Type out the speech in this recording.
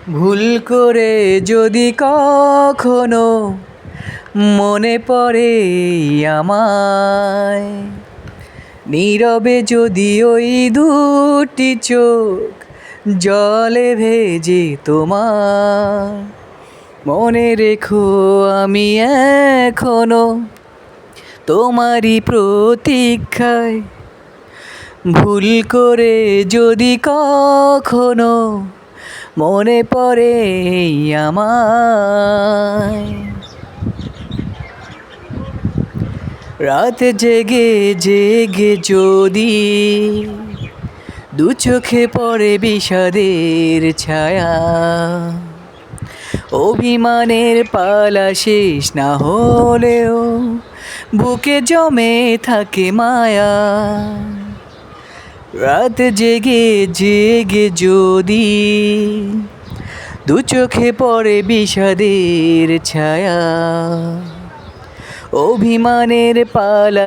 ভুল করে যদি কখনো মনে পড়ে আমায়, নীরবে যদি ওই দুটি চোখ জলে ভেজে তোমার, মনে রেখো আমি এখনো তোমারই প্রতীক্ষায়। ভুল করে যদি কখনো মনে পড়ে আমায়, রাত জেগে জেগে যদি দু চোখে পড়ে বিষাদের ছায়া, অভিমানের পালা শেষ না হলেও বুকে জমে থাকে মায়া। রাত জেগে জেগে যদি দু চোখে পড়ে বিষাদের ছায়া, অভিমানের পালা